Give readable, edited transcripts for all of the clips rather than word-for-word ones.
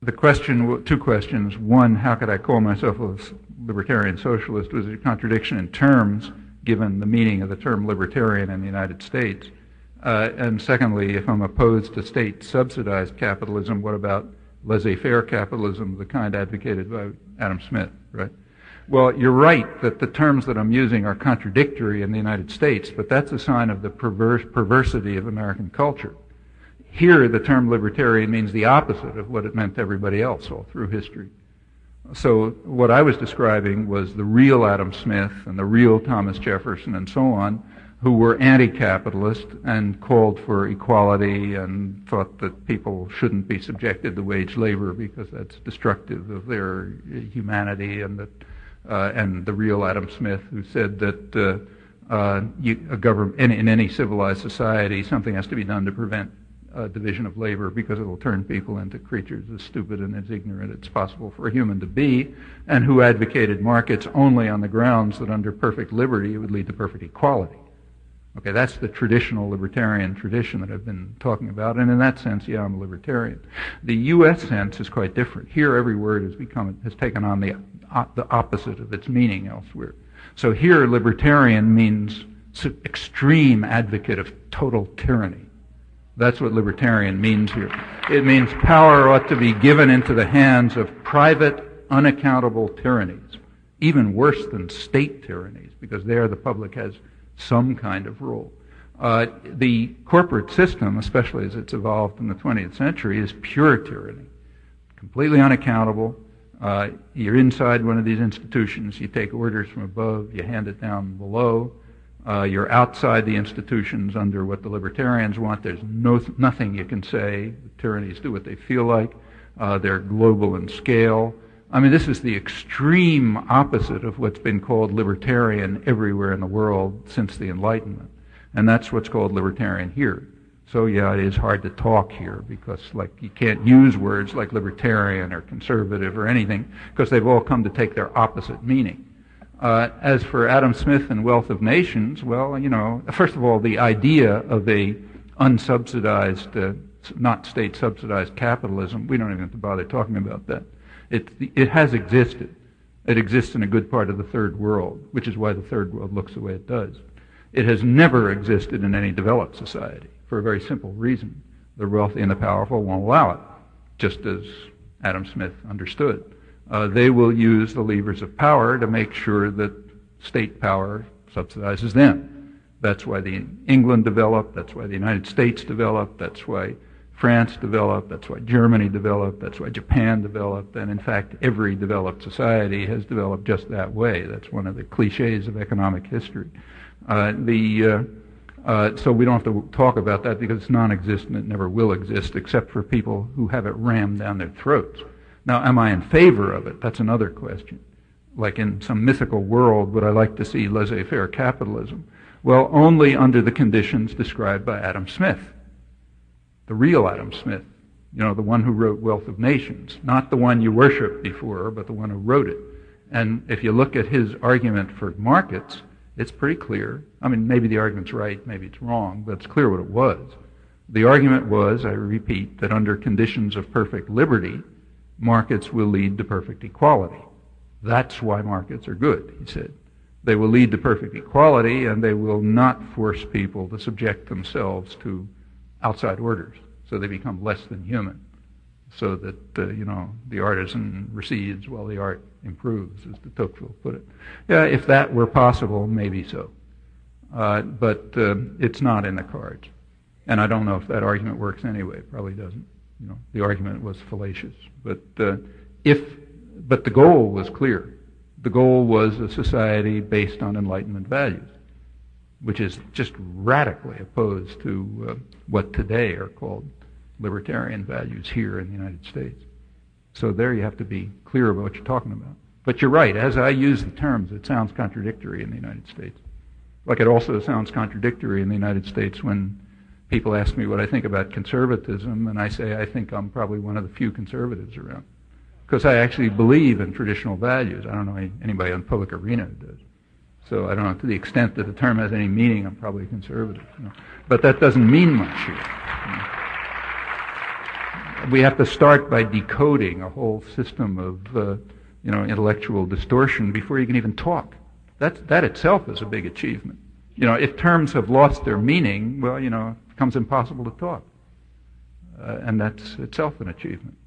the question, two questions. One, how could I call myself a libertarian socialist? Was it a contradiction in terms, given the meaning of the term libertarian in the United States? And secondly, if I'm opposed to state-subsidized capitalism, what about laissez-faire capitalism, the kind advocated by Adam Smith, right? Well, you're right that the terms that I'm using are contradictory in the United States, but that's a sign of the perversity of American culture. Here, the term libertarian means the opposite of what it meant to everybody else all through history. So what I was describing was the real Adam Smith and the real Thomas Jefferson and so on, who were anti-capitalist and called for equality and thought that people shouldn't be subjected to wage labor because that's destructive of their humanity, and that and the real Adam Smith, who said that a government in any civilized society, something has to be done to prevent division of labor because it will turn people into creatures as stupid and as ignorant as possible for a human to be, and who advocated markets only on the grounds that under perfect liberty it would lead to perfect equality. Okay, that's the traditional libertarian tradition that I've been talking about, and in that sense, yeah, I'm a libertarian. The U.S. sense is quite different. Here, every word has taken on the opposite of its meaning elsewhere. So here, libertarian means extreme advocate of total tyranny. That's what libertarian means here. It means power ought to be given into the hands of private, unaccountable tyrannies, even worse than state tyrannies, because there the public has some kind of role. The corporate system, especially as it's evolved in the 20th century, is pure tyranny, completely unaccountable. You're inside one of these institutions, you take orders from above, you hand it down below. You're outside the institutions under what the libertarians want. There's nothing you can say. The tyrannies do what they feel like. They're global in scale. I mean, this is the extreme opposite of what's been called libertarian everywhere in the world since the Enlightenment. And that's what's called libertarian here. So yeah, it is hard to talk here because you can't use words like libertarian or conservative or anything because they've all come to take their opposite meaning. As for Adam Smith and Wealth of Nations, well, first of all, the idea of a unsubsidized, not state-subsidized capitalism, we don't even have to bother talking about that. It has existed. It exists in a good part of the third world, which is why the third world looks the way it does. It has never existed in any developed society for a very simple reason. The wealthy and the powerful won't allow it, just as Adam Smith understood. They will use the levers of power to make sure that state power subsidizes them. That's why England developed, that's why the United States developed, that's why France developed, that's why Germany developed, that's why Japan developed, and in fact every developed society has developed just that way. That's one of the cliches of economic history. So we don't have to talk about that because it's non-existent, it never will exist except for people who have it rammed down their throats. Now, am I in favor of it? That's another question. Like in some mythical world, would I like to see laissez-faire capitalism? Well, only under the conditions described by Adam Smith. The real Adam Smith, the one who wrote Wealth of Nations, not the one you worshiped before, but the one who wrote it. And if you look at his argument for markets, it's pretty clear. I mean, maybe the argument's right, maybe it's wrong, but it's clear what it was. The argument was, I repeat, that under conditions of perfect liberty, markets will lead to perfect equality. That's why markets are good, he said. They will lead to perfect equality, and they will not force people to subject themselves to outside orders, so they become less than human, so that the artisan recedes while the art improves, as de Tocqueville put it. Yeah, if that were possible, maybe so, but it's not in the cards, and I don't know if that argument works anyway. It probably doesn't. The argument was fallacious, but the goal was clear. The goal was a society based on Enlightenment values, which is just radically opposed to what today are called libertarian values here in the United States. So there you have to be clear about what you're talking about. But you're right, as I use the terms, it sounds contradictory in the United States. Like it also sounds contradictory in the United States when people ask me what I think about conservatism, and I say I think I'm probably one of the few conservatives around. Because I actually believe in traditional values. I don't know anybody on public arena who does. So I don't know, to the extent that the term has any meaning, I'm probably conservative. But that doesn't mean much here. we have to start by decoding a whole system of intellectual distortion before you can even talk. That itself is a big achievement. If terms have lost their meaning, well, it becomes impossible to talk. And that's itself an achievement.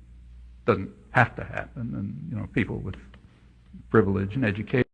Doesn't have to happen, and people with privilege and education